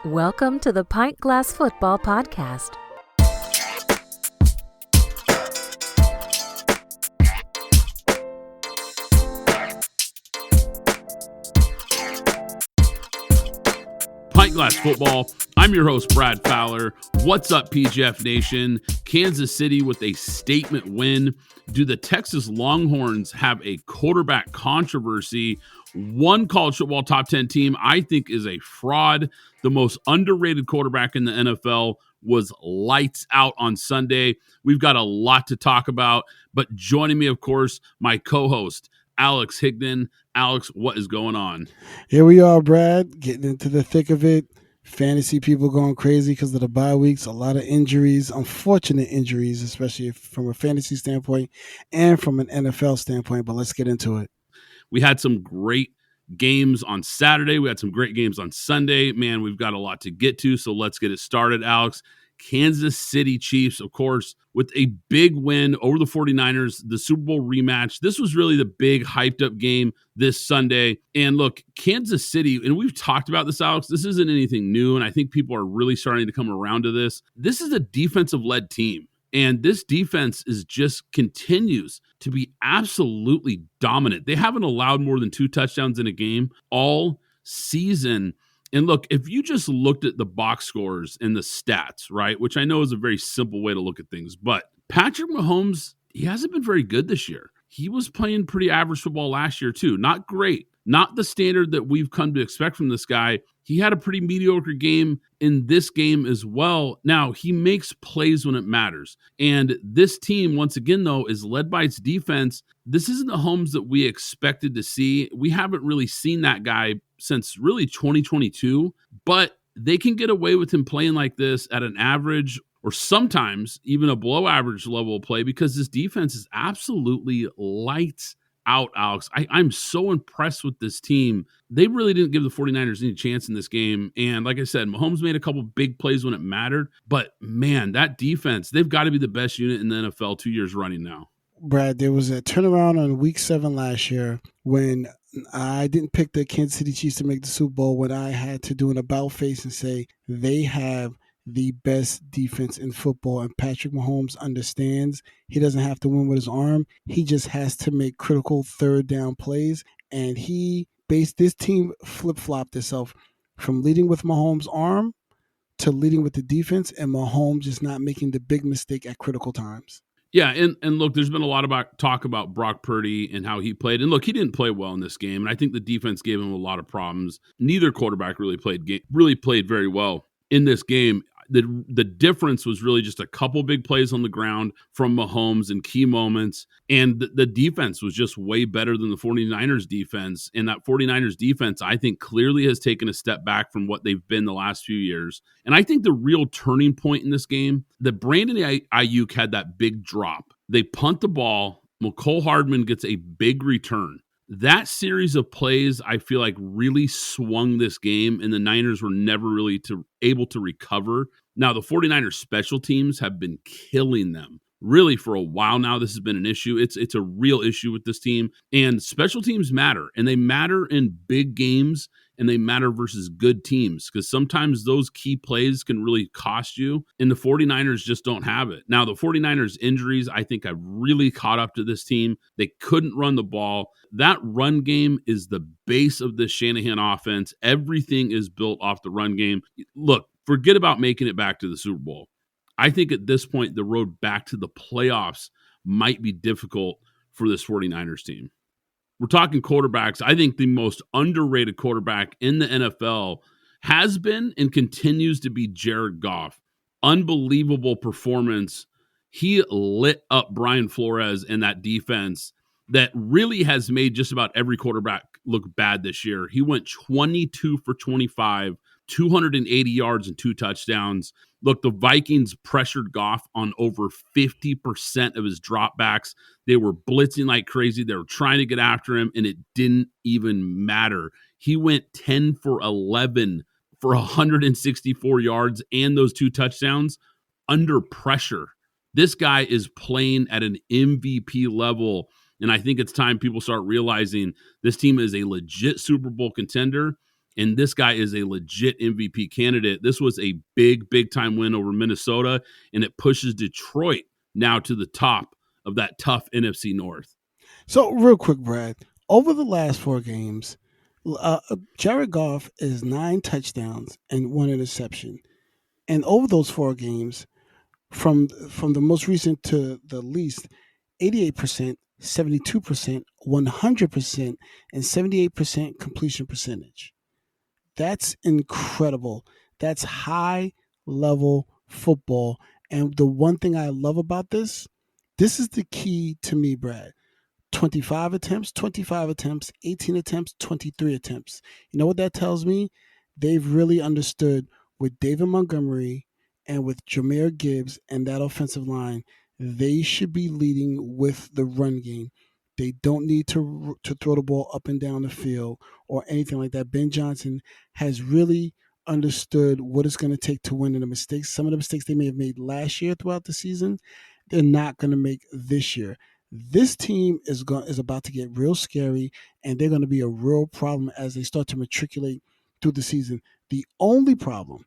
Welcome to the Pint Glass Football Podcast. Pint Glass Football. I'm your host, Brad Fowler. What's up, PGF Nation? Kansas City with a statement win. Do the Texas Longhorns have a quarterback controversy? One college football top 10 team I think is a fraud. The most underrated quarterback in the NFL was lights out on Sunday. We've got a lot to talk about, but joining me, of course, my co-host, Alex Higdon. Alex, what is going on? Here we are, Brad, getting into the thick of it. Fantasy people going crazy because of the bye weeks. A lot of injuries, unfortunate injuries, especially from a fantasy standpoint and from an NFL standpoint. But let's get into it. We had some great games on Saturday. We had some great games on Sunday. Man, we've got a lot to get to, so let's get it started, Alex. Kansas City Chiefs, of course, with a big win over the 49ers, the Super Bowl rematch. This was really the big hyped up game this Sunday. And look, Kansas City, and we've talked about this, Alex, this isn't anything new, and I think people are really starting to come around to this. This is a defensive-led team, and this defense is just continues to be absolutely dominant. They haven't allowed more than 2 touchdowns in a game all season. And look, if you just looked at the box scores and the stats, right, which I know is a very simple way to look at things, but Patrick Mahomes, he hasn't been very good this year. He was playing pretty average football last year too. Not great. Not the standard that we've come to expect from this guy. He had a pretty mediocre game in this game as well. Now, he makes plays when it matters. And this team, once again, though, is led by its defense. This isn't the Mahomes that we expected to see. We haven't really seen that guy since really 2022, but they can get away with him playing like this at an average or sometimes even a below average level of play because this defense is absolutely lights out, Alex. I'm so impressed with this team. They really didn't give the 49ers any chance in this game. And like I said, Mahomes made a couple big plays when it mattered. But man, that defense, they've got to be the best unit in the NFL 2 years running now. Brad, there was a turnaround on week 7 last year when I didn't pick the Kansas City Chiefs to make the Super Bowl, when I had to do an about face and say they have the best defense in football, and Patrick Mahomes understands he doesn't have to win with his arm. He just has to make critical third down plays, and this team flip-flopped itself from leading with Mahomes' arm to leading with the defense, and Mahomes just not making the big mistake at critical times. Yeah, and look, there's been a lot about talk about Brock Purdy and how he played. And look, he didn't play well in this game, and I think the defense gave him a lot of problems. Neither quarterback really played very well in this game. The difference was really just a couple big plays on the ground from Mahomes in key moments. And the defense was just way better than the 49ers defense. And that 49ers defense, I think, clearly has taken a step back from what they've been the last few years. And I think the real turning point in this game, that Brandon Ayuk had that big drop. They punt the ball. Mecole Hardman gets a big return. That series of plays, I feel like, really swung this game, and the Niners were never really able to recover. Now, the 49ers special teams have been killing them. Really, for a while now, this has been an issue. It's a real issue with this team. And special teams matter, and they matter in big games, and they matter versus good teams, because sometimes those key plays can really cost you, and the 49ers just don't have it. Now, the 49ers injuries, I think, have really caught up to this team. They couldn't run the ball. That run game is the base of this Shanahan offense. Everything is built off the run game. Look, forget about making it back to the Super Bowl. I think at this point, the road back to the playoffs might be difficult for this 49ers team. We're talking quarterbacks. I think the most underrated quarterback in the NFL has been and continues to be Jared Goff. Unbelievable performance. He lit up Brian Flores and that defense that really has made just about every quarterback look bad this year. He went 22 for 25, 280 yards and 2 touchdowns. Look, the Vikings pressured Goff on over 50% of his dropbacks. They were blitzing like crazy. They were trying to get after him, and it didn't even matter. He went 10 for 11 for 164 yards and those 2 touchdowns under pressure. This guy is playing at an MVP level, and I think it's time people start realizing this team is a legit Super Bowl contender. And this guy is a legit MVP candidate. This was a big, big time win over Minnesota, and it pushes Detroit now to the top of that tough NFC North. So real quick, Brad, over the last 4 games, Jared Goff is 9 touchdowns and 1 interception. And over those 4 games, from the most recent to the least, 88%, 72%, 100%, and 78% completion percentage. That's incredible. That's high level football. And the one thing I love about this is the key to me, Brad. 25 attempts, 18 attempts, 23 attempts. You know what that tells me? They've really understood with David Montgomery and with Jahmyr Gibbs and that offensive line, they should be leading with the run game. They don't need to throw the ball up and down the field or anything like that. Ben Johnson has really understood what it's going to take to win, and some of the mistakes they may have made last year throughout the season, they're not going to make this year. This team is about to get real scary, and they're going to be a real problem as they start to matriculate through the season. The only problem,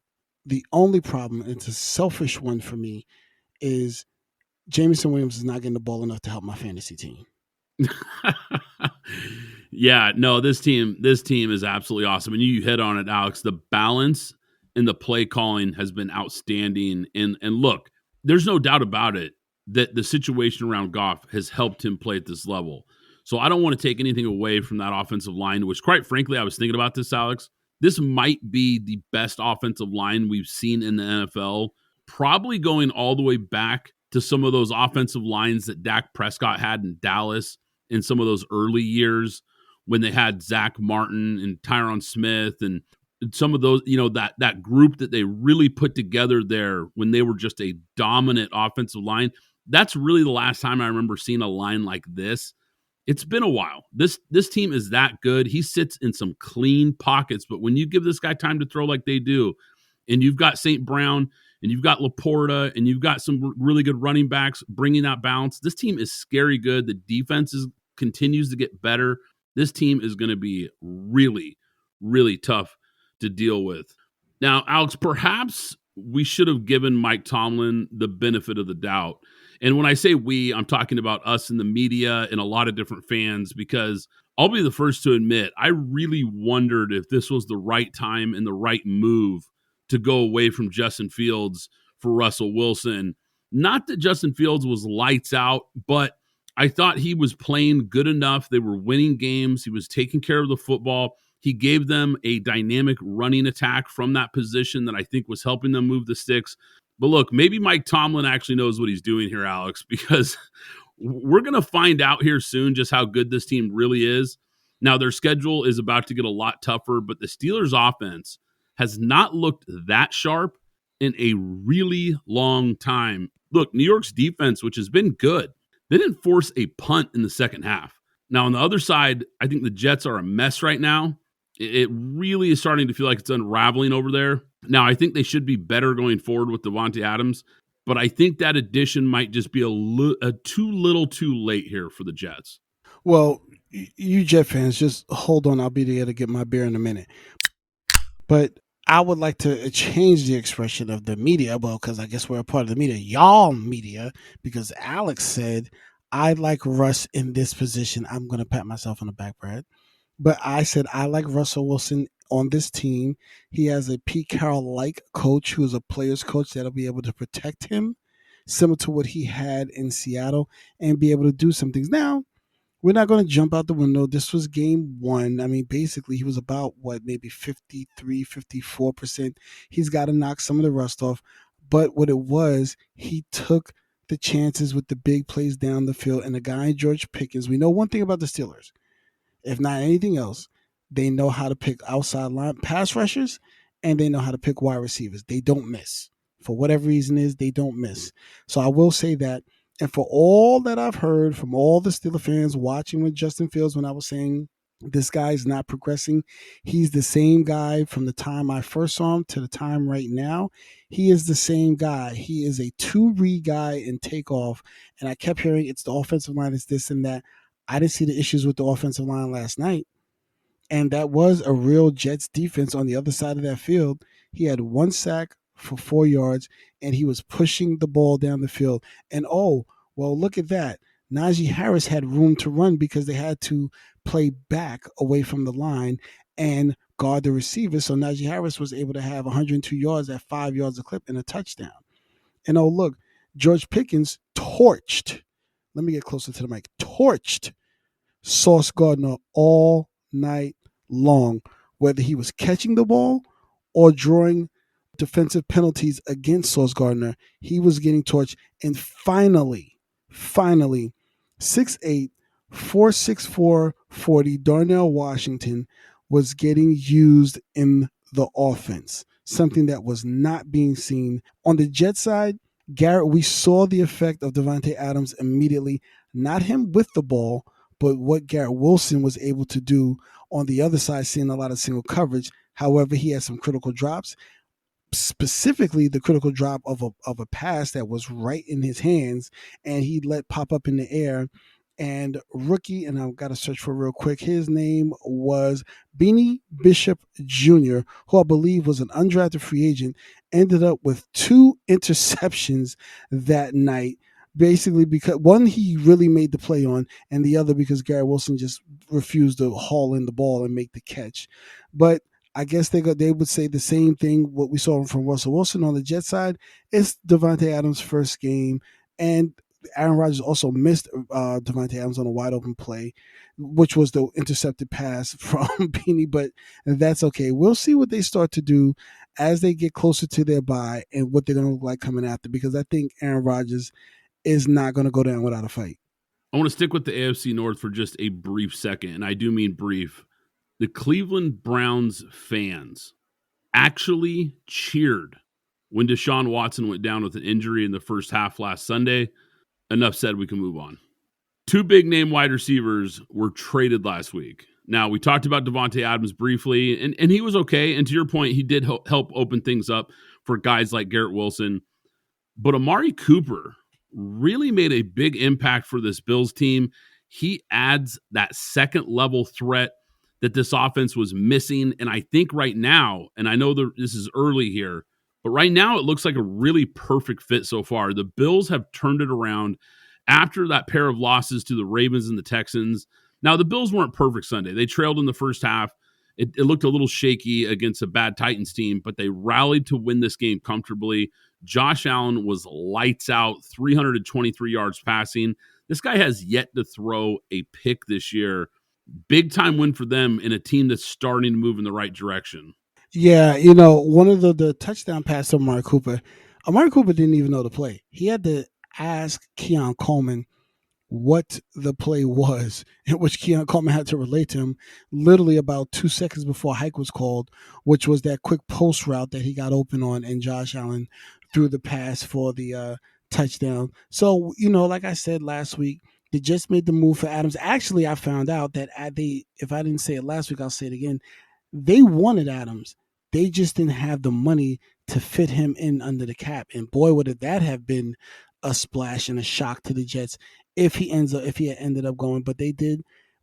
and it's a selfish one for me, is Jameson Williams is not getting the ball enough to help my fantasy team. Yeah, no, this team is absolutely awesome. And you hit on it, Alex. The balance in the play calling has been outstanding. And look, there's no doubt about it that the situation around Goff has helped him play at this level. So I don't want to take anything away from that offensive line, which quite frankly, I was thinking about this, Alex. This might be the best offensive line we've seen in the NFL, probably going all the way back to some of those offensive lines that Dak Prescott had in Dallas in some of those early years when they had Zach Martin and Tyron Smith and some of those, that group that they really put together there when they were just a dominant offensive line. That's really the last time I remember seeing a line like this. It's been a while. This team is that good. He sits in some clean pockets, but when you give this guy time to throw like they do, and you've got St. Brown and you've got Laporta and you've got some really good running backs bringing that balance, this team is scary good. The defense continues to get better. This team is going to be really, really tough to deal with. Now, Alex, perhaps we should have given Mike Tomlin the benefit of the doubt. And when I say we, I'm talking about us in the media and a lot of different fans, because I'll be the first to admit, I really wondered if this was the right time and the right move to go away from Justin Fields for Russell Wilson. Not that Justin Fields was lights out, but I thought he was playing good enough. They were winning games. He was taking care of the football. He gave them a dynamic running attack from that position that I think was helping them move the sticks. But look, maybe Mike Tomlin actually knows what he's doing here, Alex, because we're going to find out here soon just how good this team really is. Now, their schedule is about to get a lot tougher, but the Steelers' offense has not looked that sharp in a really long time. Look, New York's defense, which has been good, they didn't force a punt in the second half. Now, on the other side, I think the Jets are a mess right now. It really is starting to feel like it's unraveling over there. Now, I think they should be better going forward with Devontae Adams, but I think that addition might just be too little too late here for the Jets. Well, you Jet fans, just hold on. I'll be there to get my beer in a minute. But I would like to change the expression of the media, well, because I guess we're a part of the media, y'all media, because Alex said, I like Russ in this position. I'm going to pat myself on the back, Brad. But I said, I like Russell Wilson on this team. He has a Pete Carroll-like coach who is a player's coach that'll be able to protect him, similar to what he had in Seattle, and be able to do some things. Now, we're not going to jump out the window. This was game 1. I mean, basically, he was about, maybe 53, 54%. He's got to knock some of the rust off. But what it was, he took the chances with the big plays down the field. And the guy, George Pickens, we know one thing about the Steelers. If not anything else, they know how to pick outside line pass rushers, and they know how to pick wide receivers. They don't miss. For whatever reason they don't miss. So I will say that. And for all that I've heard from all the Steelers fans watching with Justin Fields when I was saying this guy's not progressing, he's the same guy from the time I first saw him to the time right now. He is the same guy. He is a 2-read guy in takeoff. And I kept hearing it's the offensive line, it's this and that. I didn't see the issues with the offensive line last night. And that was a real Jets defense on the other side of that field. He had 1 sack for 4 yards, and he was pushing the ball down the field. And oh, well, look at that. Najee Harris had room to run because they had to play back away from the line and guard the receiver. So Najee Harris was able to have 102 yards at 5 yards a clip and a touchdown. And oh, look, George Pickens torched. Let me get closer to the mic. Torched Sauce Gardner all night long, whether he was catching the ball or drawing defensive penalties against Sauce Gardner. He was getting torched. And finally, 6'8", 464 40 Darnell Washington was getting used in the offense, something that was not being seen. On the Jets side, Garrett, we saw the effect of Davante Adams immediately, not him with the ball, but what Garrett Wilson was able to do on the other side, seeing a lot of single coverage. However, he had some critical drops, specifically the critical drop of a pass that was right in his hands, and he let pop up in the air. And rookie, and I've got to search for it real quick, his name was Beanie Bishop Jr., who I believe was an undrafted free agent, ended up with 2 interceptions that night, basically because one he really made the play on, and the other because Garrett Wilson just refused to haul in the ball and make the catch. But I guess they would say the same thing what we saw from Russell Wilson on the Jet side. It's Davante Adams' first game, and Aaron Rodgers also missed Davante Adams on a wide open play, which was the intercepted pass from Beanie, but that's okay. We'll see what they start to do as they get closer to their bye and what they're going to look like coming after, because I think Aaron Rodgers is not going to go down without a fight. I want to stick with the AFC North for just a brief second, and I do mean brief. The Cleveland Browns fans actually cheered when Deshaun Watson went down with an injury in the first half last Sunday. Enough said, we can move on. 2 big-name wide receivers were traded last week. Now, we talked about Davante Adams briefly, and he was okay. And to your point, he did help open things up for guys like Garrett Wilson. But Amari Cooper really made a big impact for this Bills team. He adds that second-level threat that this offense was missing. And I think right now, and I know this is early here, but right now it looks like a really perfect fit so far. The Bills have turned it around after that pair of losses to the Ravens and the Texans. Now, the Bills weren't perfect Sunday. They trailed in the first half. It looked a little shaky against a bad Titans team, but they rallied to win this game comfortably. Josh Allen was lights out, 323 yards passing. This guy has yet to throw a pick this year. Big time win for them in a team that's starting to move in the right direction. Yeah, one of the touchdown pass to Amari Cooper didn't even know the play. He had to ask Keon Coleman what the play was, in which Keon Coleman had to relate to him literally about 2 seconds before hike was called, which was that quick post route that he got open on, and Josh Allen threw the pass for the touchdown. So, like I said last week, they just made the move for Adams. Actually, I found out that if I didn't say it last week, I'll say it again. They wanted Adams. They just didn't have the money to fit him in under the cap. And boy, would that have been a splash and a shock to the Jets if he had ended up going. But they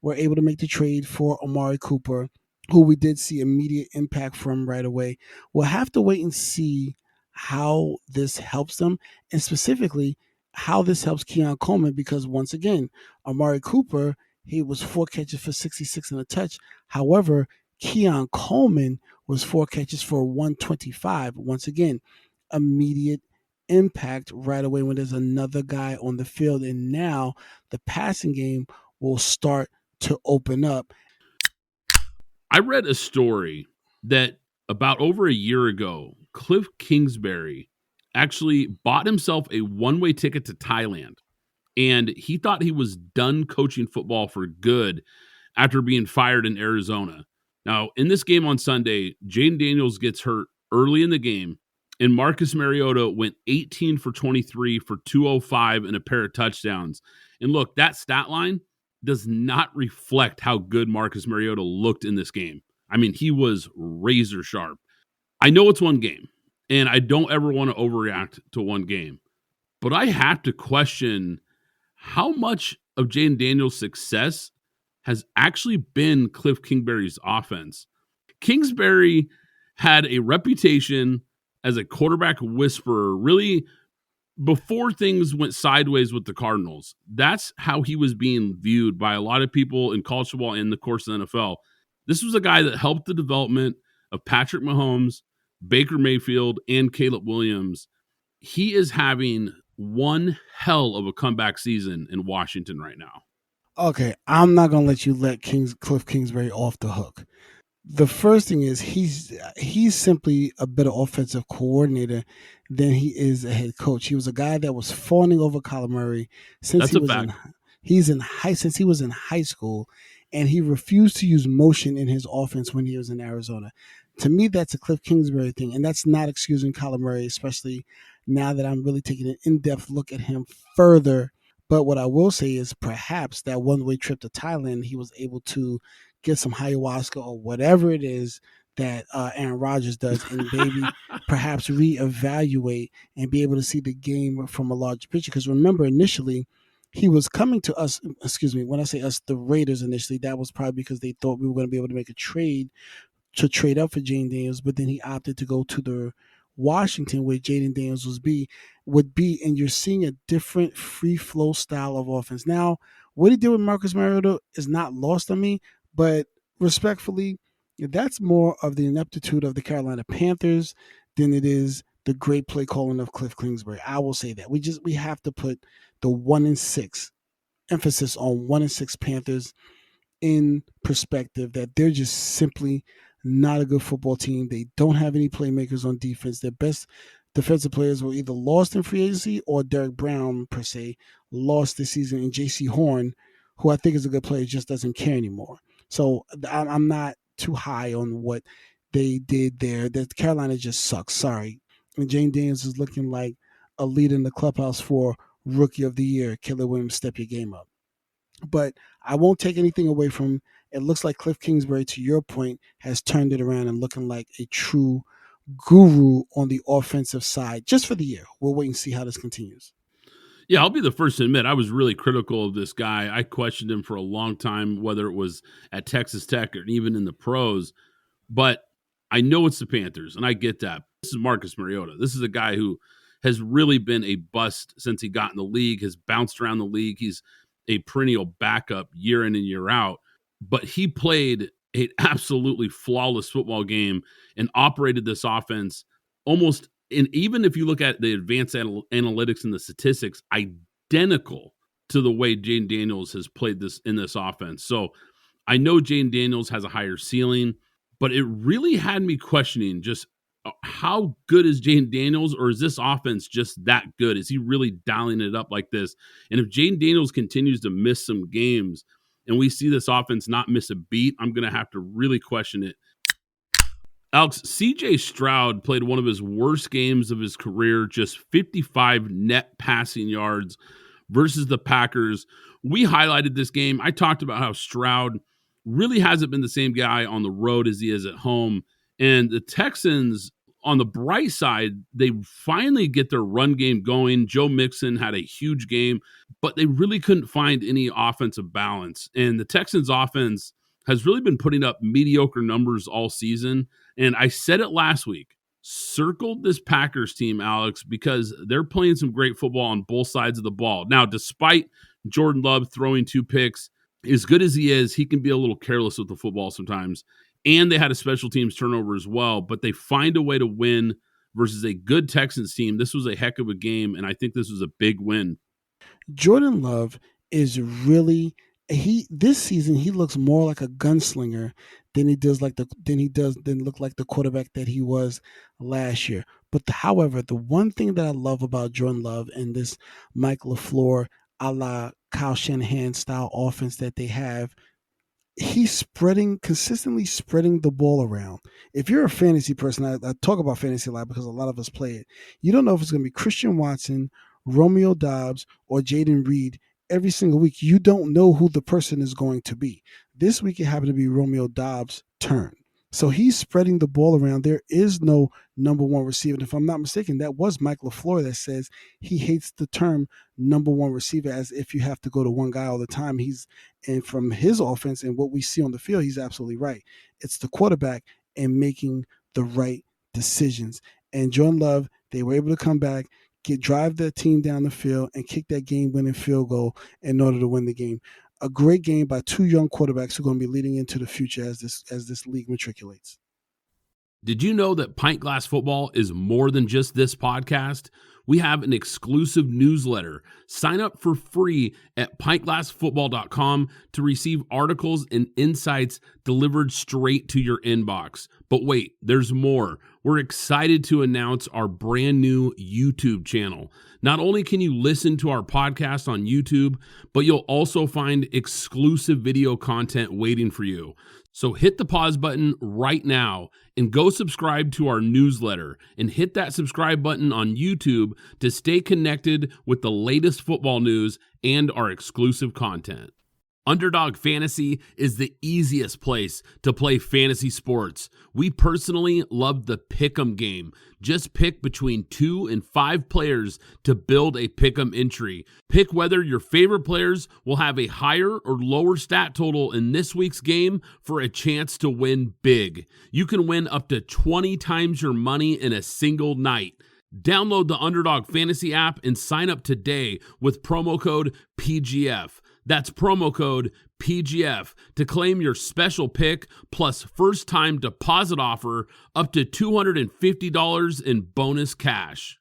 were able to make the trade for Amari Cooper, who we did see immediate impact from right away. We'll have to wait and see how this helps them, and specifically how this helps Keon Coleman, because once again, Amari Cooper, he was 4 catches for 66 and a touch. However, Keon Coleman was 4 catches for 125. Once again, immediate impact right away when there's another guy on the field. And now the passing game will start to open up. I read a story that about over a year ago, Cliff Kingsbury actually bought himself a one-way ticket to Thailand. And he thought he was done coaching football for good after being fired in Arizona. Now, in this game on Sunday, Jaden Daniels gets hurt early in the game, and Marcus Mariota went 18 for 23 for 205 and a pair of touchdowns. And look, that stat line does not reflect how good Marcus Mariota looked in this game. I mean, he was razor sharp. I know it's one game, and I don't ever want to overreact to one game, but I have to question how much of Jaden Daniels' success has actually been Cliff Kingsbury's offense. Kingsbury had a reputation as a quarterback whisperer, really before things went sideways with the Cardinals. That's how he was being viewed by a lot of people in college football and, of course, the NFL. This was a guy that helped the development of Patrick Mahomes, Baker Mayfield, and Caleb Williams. He is having one hell of a comeback season in Washington right now. Okay, I'm not going to let you let Cliff Kingsbury off the hook. The first thing is he's simply a better offensive coordinator than he is a head coach. He was a guy that was fawning over Kyler Murray since he was in high school, and he refused to use motion in his offense when he was in Arizona. To me, that's a Cliff Kingsbury thing, and that's not excusing Kyler Murray, especially now that I'm really taking an in-depth look at him further. But what I will say is perhaps that one-way trip to Thailand, he was able to get some ayahuasca or whatever it is that Aaron Rodgers does, and maybe perhaps reevaluate and be able to see the game from a large picture. Because remember, initially, he was coming to us, when I say us, the Raiders initially, that was probably because they thought we were going to be able to make a trade to trade up for Jaden Daniels, but then he opted to go to the Washington where Jaden Daniels would be, and you're seeing a different free flow style of offense. Now, what he did with Marcus Mariota is not lost on me, but respectfully, that's more of the ineptitude of the Carolina Panthers than it is the great play calling of Cliff Kingsbury. I will say that. We have to put the 1-6 emphasis on 1-6 Panthers in perspective, that they're just simply not a good football team. They don't have any playmakers on defense. Their best defensive players were either lost in free agency or Derek Brown, per se, lost this season, and J.C. Horn, who I think is a good player, just doesn't care anymore. So I'm not too high on what they did there. That Carolina just sucks. Sorry. And Jane Daniels is looking like a leader in the clubhouse for Rookie of the Year. Caleb Williams, step your game up. But I won't take anything away from it. Looks like Cliff Kingsbury, to your point, has turned it around and looking like a true guru on the offensive side just for the year. We'll wait and see how this continues. Yeah, I'll be the first to admit I was really critical of this guy. I questioned him for a long time, whether it was at Texas Tech or even in the pros. But I know it's the Panthers, and I get that. This is Marcus Mariota. This is a guy who has really been a bust since he got in the league, has bounced around the league. He's a perennial backup year in and year out. But he played an absolutely flawless football game and operated this offense almost, and even if you look at the advanced analytics and the statistics, identical to the way Jaden Daniels has played this in this offense. So I know Jaden Daniels has a higher ceiling, but it really had me questioning just how good is Jaden Daniels, or is this offense just that good? Is he really dialing it up like this? And if Jaden Daniels continues to miss some games and we see this offense not miss a beat, I'm going to have to really question it. Alex, C.J. Stroud played one of his worst games of his career, just 55 net passing yards versus the Packers. We highlighted this game. I talked about how Stroud really hasn't been the same guy on the road as he is at home. And the Texans, on the bright side, they finally get their run game going. Joe Mixon had a huge game, but they really couldn't find any offensive balance. And the Texans offense has really been putting up mediocre numbers all season. And I said it last week, circled this Packers team, Alex, because they're playing some great football on both sides of the ball. Now, despite Jordan Love throwing 2 picks, as good as he is, he can be a little careless with the football sometimes. And they had a special teams turnover as well, but they find a way to win versus a good Texans team. This was a heck of a game, and I think this was a big win. Jordan Love is really this season he looks more like a gunslinger than look like the quarterback that he was last year. But however, the one thing that I love about Jordan Love and this Mike LaFleur a la Kyle Shanahan style offense that they have, he's consistently spreading the ball around. If you're a fantasy person, I talk about fantasy a lot because a lot of us play it. You don't know if it's going to be Christian Watson, Romeo Doubs, or Jaden Reed every single week. You don't know who the person is going to be. This week it happened to be Romeo Doubs' turn. So he's spreading the ball around. There is no number one receiver. And if I'm not mistaken, that was Mike LaFleur that says he hates the term number one receiver, as if you have to go to one guy all the time. And from his offense and what we see on the field, he's absolutely right. It's the quarterback and making the right decisions. And Jordan Love, they were able to come back, drive their team down the field, and kick that game-winning field goal in order to win the game. A great game by two young quarterbacks who are going to be leading into the future as this league matriculates. Did you know that Pint Glass Football is more than just this podcast? We have an exclusive newsletter. Sign up for free at pintglassfootball.com to receive articles and insights delivered straight to your inbox. But wait, there's more. We're excited to announce our brand new YouTube channel. Not only can you listen to our podcast on YouTube, but you'll also find exclusive video content waiting for you. So hit the pause button right now and go subscribe to our newsletter, and hit that subscribe button on YouTube to stay connected with the latest football news and our exclusive content. Underdog Fantasy is the easiest place to play fantasy sports. We personally love the pick'em game. Just pick between 2 and 5 players to build a pick'em entry. Pick whether your favorite players will have a higher or lower stat total in this week's game for a chance to win big. You can win up to 20 times your money in a single night. Download the Underdog Fantasy app and sign up today with promo code PGF. That's promo code PGF to claim your special pick plus first-time deposit offer up to $250 in bonus cash.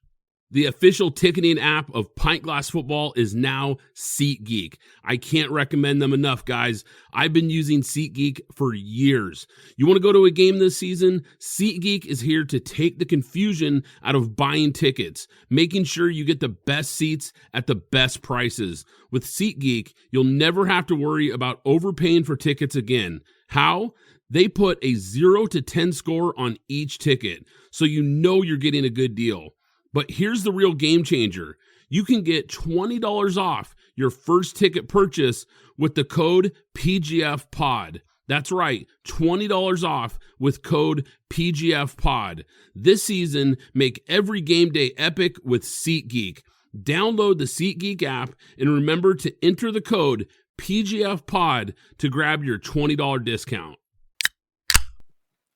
The official ticketing app of Pint Glass Football is now SeatGeek. I can't recommend them enough, guys. I've been using SeatGeek for years. You want to go to a game this season? SeatGeek is here to take the confusion out of buying tickets, making sure you get the best seats at the best prices. With SeatGeek, you'll never have to worry about overpaying for tickets again. How? They put a 0 to 10 score on each ticket, so you know you're getting a good deal. But here's the real game changer. You can get $20 off your first ticket purchase with the code PGFPOD. That's right, $20 off with code PGFPOD. This season, make every game day epic with SeatGeek. Download the SeatGeek app and remember to enter the code PGFPOD to grab your $20 discount.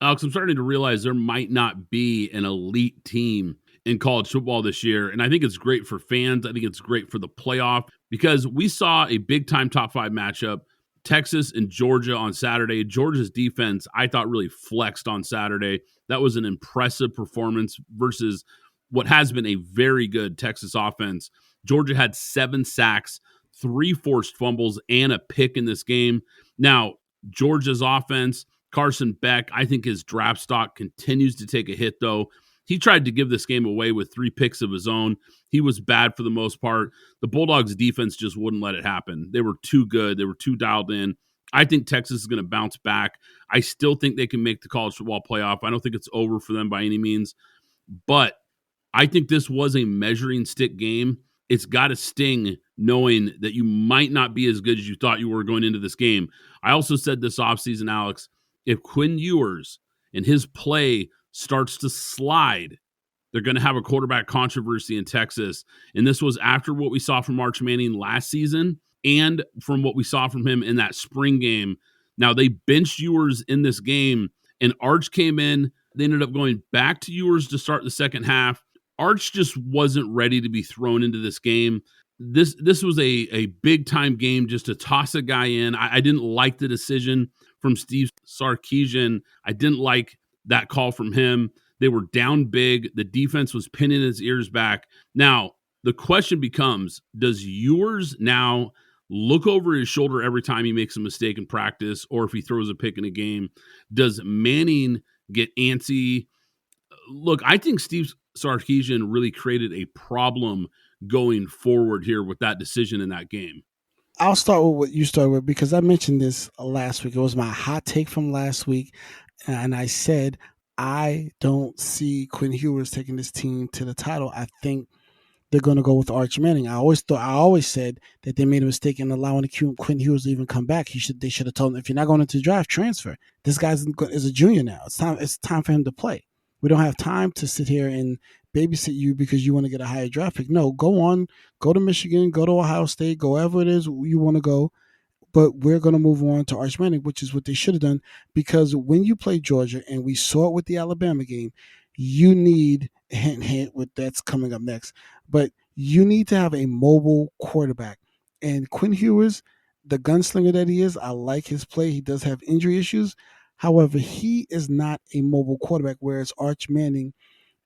Alex, I'm starting to realize there might not be an elite team in college football this year. And I think it's great for fans. I think it's great for the playoff because we saw a big-time top 5 matchup, Texas and Georgia on Saturday. Georgia's defense, I thought, really flexed on Saturday. That was an impressive performance versus what has been a very good Texas offense. Georgia had 7 sacks, 3 forced fumbles, and a pick in this game. Now, Georgia's offense, Carson Beck, I think his draft stock continues to take a hit, though. He tried to give this game away with 3 picks of his own. He was bad for the most part. The Bulldogs' defense just wouldn't let it happen. They were too good. They were too dialed in. I think Texas is going to bounce back. I still think they can make the college football playoff. I don't think it's over for them by any means. But I think this was a measuring stick game. It's got to sting knowing that you might not be as good as you thought you were going into this game. I also said this offseason, Alex, if Quinn Ewers and his play starts to slide, they're going to have a quarterback controversy in Texas. And this was after what we saw from Arch Manning last season and from what we saw from him in that spring game. Now, they benched Ewers in this game, and Arch came in. They ended up going back to Ewers to start the second half. Arch just wasn't ready to be thrown into this game. This was a big-time game just to toss a guy in. I didn't like the decision from Steve Sarkisian. I didn't like that call from him. They were down big. The defense was pinning his ears back. Now, the question becomes, does Ewers now look over his shoulder every time he makes a mistake in practice or if he throws a pick in a game? Does Manning get antsy? Look, I think Steve Sarkisian really created a problem going forward here with that decision in that game. I'll start with what you started with because I mentioned this last week. It was my hot take from last week. And I said, I don't see Quinn Ewers taking this team to the title. I think they're going to go with Arch Manning. I always said that they made a mistake in allowing Quinn Hughes to even come back. They should have told him, if you're not going into the draft, transfer. This guy is a junior now. It's time for him to play. We don't have time to sit here and babysit you because you want to get a higher draft pick. No, go to Michigan, go to Ohio State, go wherever it is you want to go. But we're going to move on to Arch Manning, which is what they should have done, because when you play Georgia, and we saw it with the Alabama game, you need, hint, with that's coming up next, but you need to have a mobile quarterback. And Quinn Ewers, the gunslinger that he is, I like his play. He does have injury issues. However, he is not a mobile quarterback, whereas Arch Manning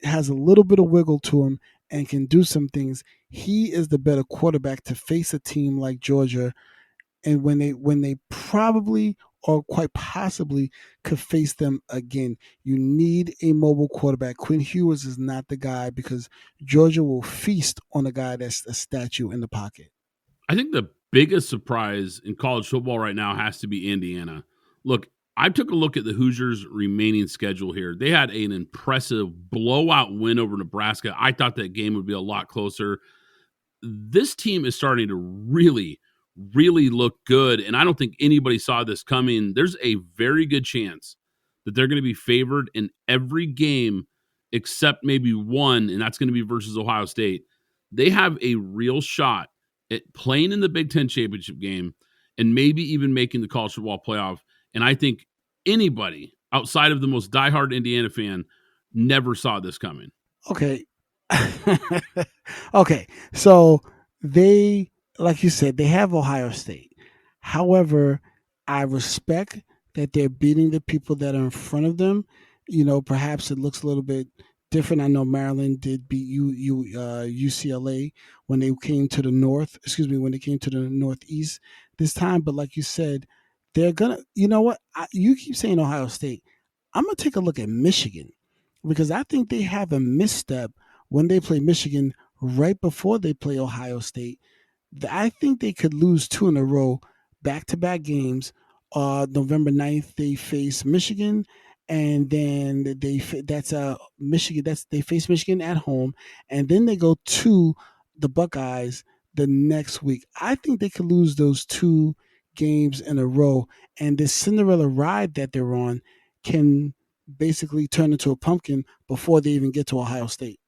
has a little bit of wiggle to him and can do some things. He is the better quarterback to face a team like Georgia, and when they probably or quite possibly could face them again. You need a mobile quarterback. Quinn Ewers is not the guy, because Georgia will feast on a guy that's a statue in the pocket. I think the biggest surprise in college football right now has to be Indiana. Look, I took a look at the Hoosiers' remaining schedule here. They had an impressive blowout win over Nebraska. I thought that game would be a lot closer. This team is starting to really look good, and I don't think anybody saw this coming. There's a very good chance that they're going to be favored in every game except maybe one, and that's going to be versus Ohio State. They have a real shot at playing in the Big Ten championship game and maybe even making the college football playoff. And I think anybody outside of the most diehard Indiana fan never saw this coming. Okay. Okay. So they, like you said, they have Ohio State. However, I respect that they're beating the people that are in front of them. Perhaps it looks a little bit different. I know Maryland did beat UCLA when they came to the when they came to the Northeast this time. But like you said, they're gonna. You know what? You keep saying Ohio State. I'm gonna take a look at Michigan, because I think they have a misstep when they play Michigan right before they play Ohio State. I think they could lose 2 in a row, back-to-back games. November 9th, they face Michigan, and then they face Michigan at home, and then they go to the Buckeyes the next week. I think they could lose those 2 games in a row, and this Cinderella ride that they're on can basically turn into a pumpkin before they even get to Ohio State.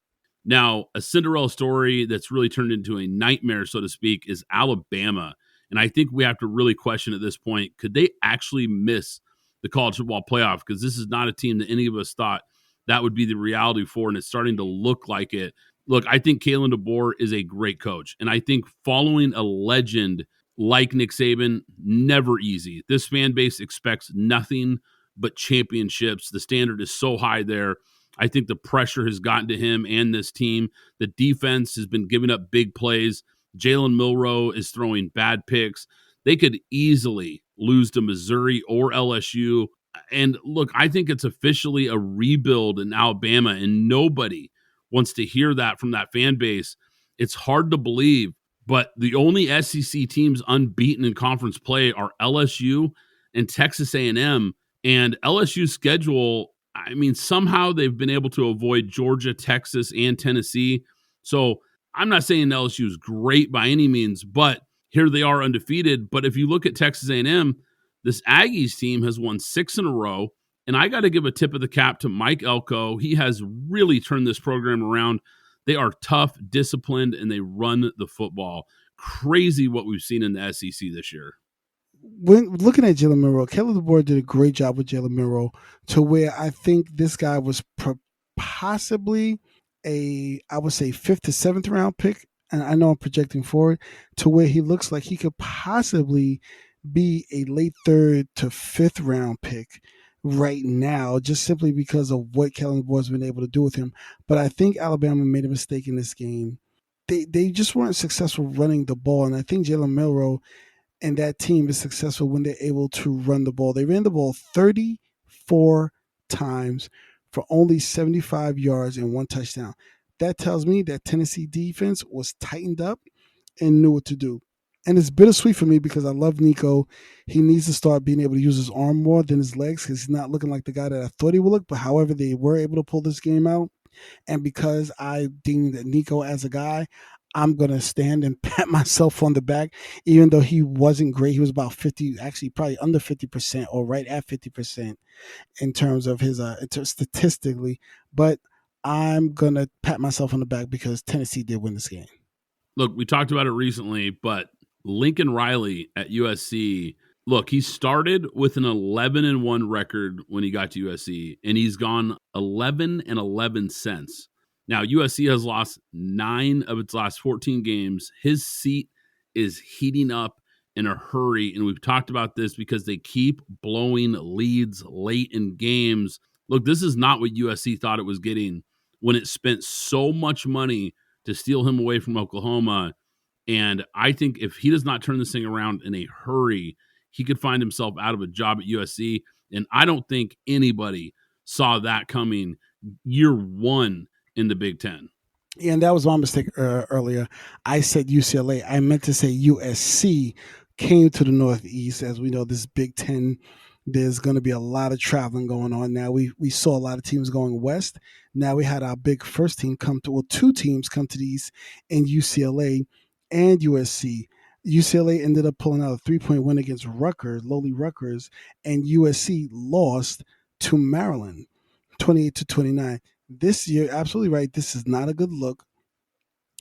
Now, a Cinderella story that's really turned into a nightmare, so to speak, is Alabama. And I think we have to really question at this point, could they actually miss the college football playoff? Because this is not a team that any of us thought that would be the reality for, and it's starting to look like it. Look, I think Kalen DeBoer is a great coach, and I think following a legend like Nick Saban, never easy. This fan base expects nothing but championships. The standard is so high there. I think the pressure has gotten to him and this team. The defense has been giving up big plays. Jalen Milroe is throwing bad picks. They could easily lose to Missouri or LSU. And look, I think it's officially a rebuild in Alabama, and nobody wants to hear that from that fan base. It's hard to believe, but the only SEC teams unbeaten in conference play are LSU and Texas A&M. And LSU's schedule, I mean, somehow they've been able to avoid Georgia, Texas, and Tennessee. So I'm not saying LSU is great by any means, but here they are undefeated. But if you look at Texas A&M, this Aggies team has won 6 in a row. And I got to give a tip of the cap to Mike Elko. He has really turned this program around. They are tough, disciplined, and they run the football. Crazy what we've seen in the SEC this year. When looking at Jalen Milroe, Kellen DeBoer did a great job with Jalen Milroe, to where I think this guy was possibly I would say 5th to 7th round pick. And I know I'm projecting forward, to where he looks like he could possibly be a late 3rd to 5th round pick right now, just simply because of what Kellen DeBoer has been able to do with him. But I think Alabama made a mistake in this game. They just weren't successful running the ball. And I think Jalen Milroe and that team is successful when they're able to run the ball. They ran the ball 34 times for only 75 yards and 1 touchdown. That tells me that Tennessee defense was tightened up and knew what to do. And it's bittersweet for me, because I love Nico. He needs to start being able to use his arm more than his legs, because he's not looking like the guy that I thought he would look. But however, they were able to pull this game out. And because I deemed Nico as a guy, I'm going to stand and pat myself on the back, even though he wasn't great. He was about 50, actually probably under 50% or right at 50% in terms of his statistically. But I'm going to pat myself on the back because Tennessee did win this game. Look, we talked about it recently, but Lincoln Riley at USC, look, he started with an 11-1 record when he got to USC, and he's gone 11-11 since. Now, USC has lost 9 of its last 14 games. His seat is heating up in a hurry, and we've talked about this because they keep blowing leads late in games. Look, this is not what USC thought it was getting when it spent so much money to steal him away from Oklahoma. And I think if he does not turn this thing around in a hurry, he could find himself out of a job at USC. And I don't think anybody saw that coming year one in the Big Ten. Yeah, and that was my mistake earlier. I said UCLA. I meant to say USC came to the Northeast. As we know, this Big Ten, there's going to be a lot of traveling going on. Now, we saw a lot of teams going west. Now we had our big first team come to, well, 2 teams come to the East in UCLA and USC. UCLA ended up pulling out a 3-point win against Rutgers, lowly Rutgers, and USC lost to Maryland, 28-29. This year, absolutely right, this is not a good look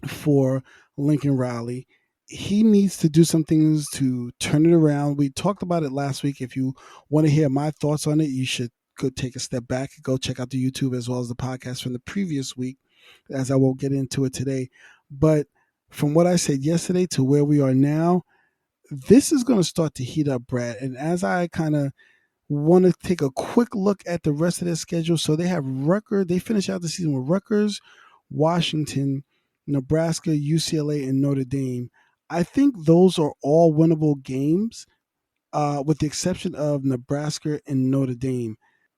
for Lincoln Riley. He needs to do some things to turn it around. We talked about it last week. If you want to hear my thoughts on it, you should go take a step back and go check out the YouTube as well as the podcast from the previous week, as I won't get into it today. But from what I said yesterday to where we are now, this is going to start to heat up, Brad. And as I kind of want to take a quick look at the rest of their schedule. So they have Rutgers. They finish out the season with Rutgers, Washington, Nebraska, UCLA, and Notre Dame. I think those are all winnable games, with the exception of Nebraska and Notre Dame.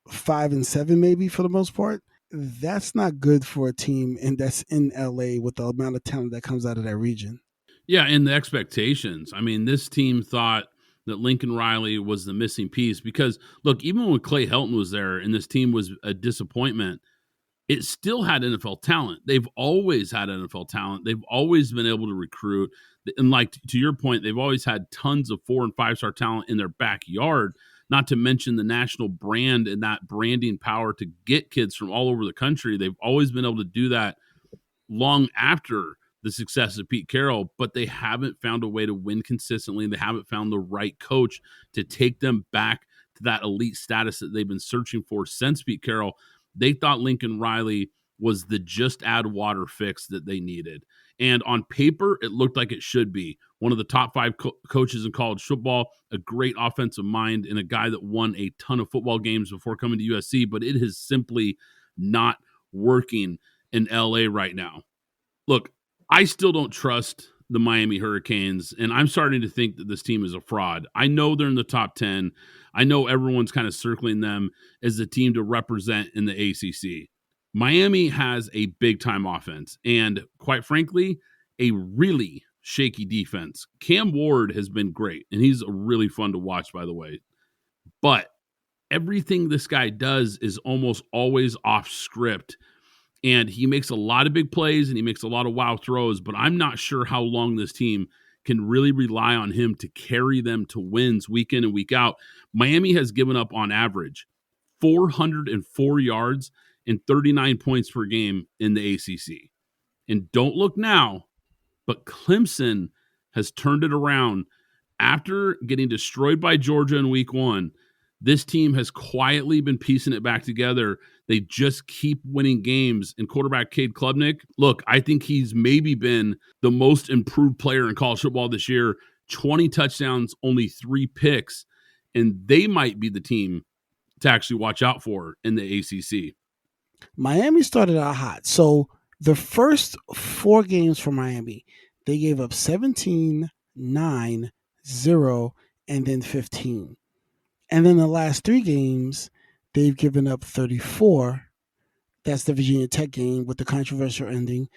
5-7 maybe for the most part. That's not good for a team, and that's in LA with the amount of talent that comes out of that region. Yeah, and the expectations. I mean, this team thought that Lincoln Riley was the missing piece because, look, even when Clay Helton was there and this team was a disappointment, it still had NFL talent. They've always had NFL talent. They've always been able to recruit. And like to your point, they've always had tons of 4- and 5-star talent in their backyard, not to mention the national brand and that branding power to get kids from all over the country. They've always been able to do that long after the success of Pete Carroll, but they haven't found a way to win consistently. They haven't found the right coach to take them back to that elite status that they've been searching for since Pete Carroll. They thought Lincoln Riley was the just add water fix that they needed. And on paper, it looked like it should be. One of the top 5 coaches in college football, a great offensive mind, and a guy that won a ton of football games before coming to USC, but it is simply not working in LA right now. Look, I still don't trust the Miami Hurricanes, and I'm starting to think that this team is a fraud. I know they're in the top 10. I know everyone's kind of circling them as the team to represent in the ACC. Miami has a big-time offense, and quite frankly, a really shaky defense. Cam Ward has been great, and he's really fun to watch, by the way. But everything this guy does is almost always off script. And he makes a lot of big plays and he makes a lot of wild throws, but I'm not sure how long this team can really rely on him to carry them to wins week in and week out. Miami has given up on average 404 yards and 39 points per game in the ACC. And don't look now, but Clemson has turned it around after getting destroyed by Georgia in week 1. This team has quietly been piecing it back together. They just keep winning games. And quarterback Cade Klubnik, look, I think he's maybe been the most improved player in college football this year. 20 touchdowns, only 3 picks. And they might be the team to actually watch out for in the ACC. Miami started out hot. So the first 4 games for Miami, they gave up 17, 9, 0, and then 15. And then the last 3 games, they've given up 34. That's the Virginia Tech game with the controversial ending.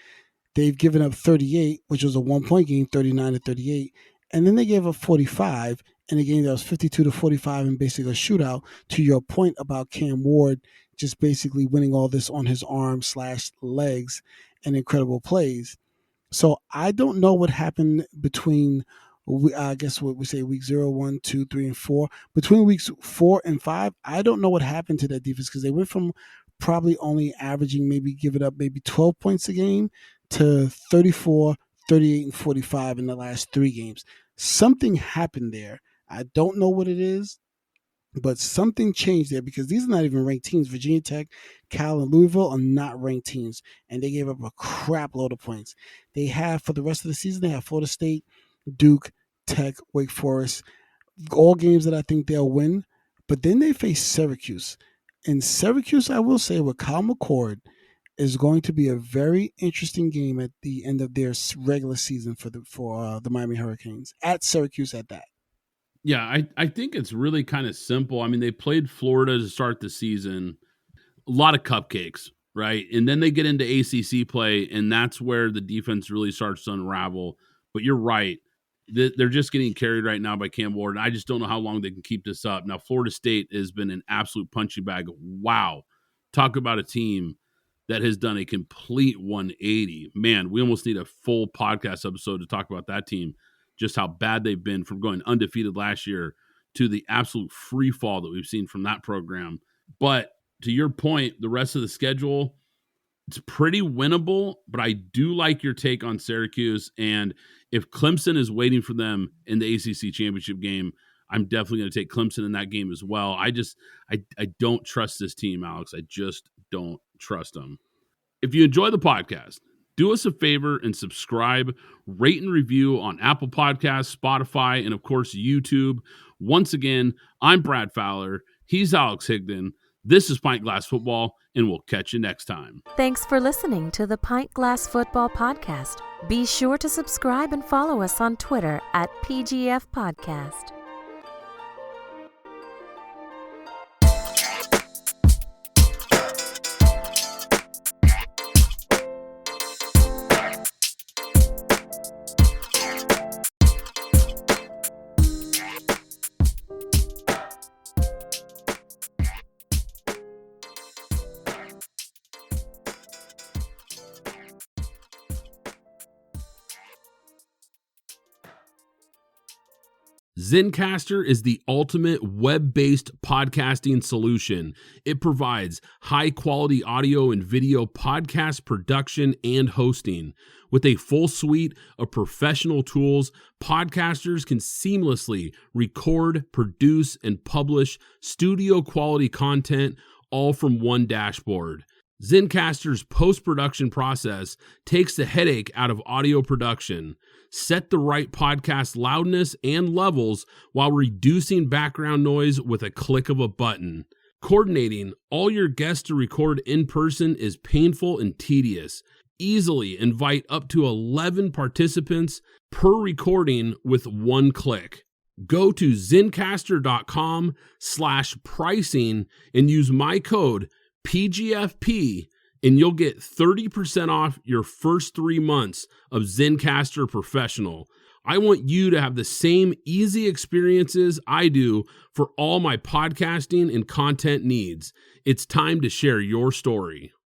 They've given up 38, which was a 1-point game, 39-38. And then they gave up 45 in a game that was 52-45 and basically a shootout. To your point about Cam Ward just basically winning all this on his arms / legs and incredible plays. So I don't know what happened between, I guess what we say, week 0, 1, 2, 3, and 4. Between weeks 4 and 5, I don't know what happened to that defense, because they went from probably only averaging, maybe give it up, maybe 12 points a game to 34, 38, and 45 in the last 3 games. Something happened there. I don't know what it is, but something changed there, because these are not even ranked teams. Virginia Tech, Cal, and Louisville are not ranked teams, and they gave up a crap load of points. They have, for the rest of the season, they have Florida State, Duke, Tech, Wake Forest, all games that I think they'll win. But then they face Syracuse. And Syracuse, I will say, with Kyle McCord, is going to be a very interesting game at the end of their regular season for the Miami Hurricanes, at Syracuse at that. Yeah, I think it's really kind of simple. I mean, they played Florida to start the season, a lot of cupcakes, right? And then they get into ACC play, and that's where the defense really starts to unravel. But you're right. They're just getting carried right now by Cam Ward. I just don't know how long they can keep this up. Now, Florida State has been an absolute punching bag. Wow. Talk about a team that has done a complete 180. Man, we almost need a full podcast episode to talk about that team. Just how bad they've been from going undefeated last year to the absolute free fall that we've seen from that program. But to your point, the rest of the schedule, it's pretty winnable, but I do like your take on Syracuse. And if Clemson is waiting for them in the ACC championship game, I'm definitely going to take Clemson in that game as well. I don't trust this team, Alex. I just don't trust them. If you enjoy the podcast, do us a favor and subscribe, rate and review on Apple Podcasts, Spotify, and of course, YouTube. Once again, I'm Brad Fowler. He's Alex Higdon. This is Pint Glass Football, and we'll catch you next time. Thanks for listening to the Pint Glass Football Podcast. Be sure to subscribe and follow us on Twitter at PGF Podcast. Zencastr is the ultimate web-based podcasting solution. It provides high-quality audio and video podcast production and hosting. With a full suite of professional tools, podcasters can seamlessly record, produce, and publish studio-quality content all from one dashboard. Zencastr's post-production process takes the headache out of audio production. Set the right podcast loudness and levels while reducing background noise with a click of a button. Coordinating all your guests to record in person is painful and tedious. Easily invite up to 11 participants per recording with one click. Go to zencastr.com/pricing and use my code PGFP, and you'll get 30% off your first 3 months of Zencastr Professional. I want you to have the same easy experiences I do for all my podcasting and content needs. It's time to share your story.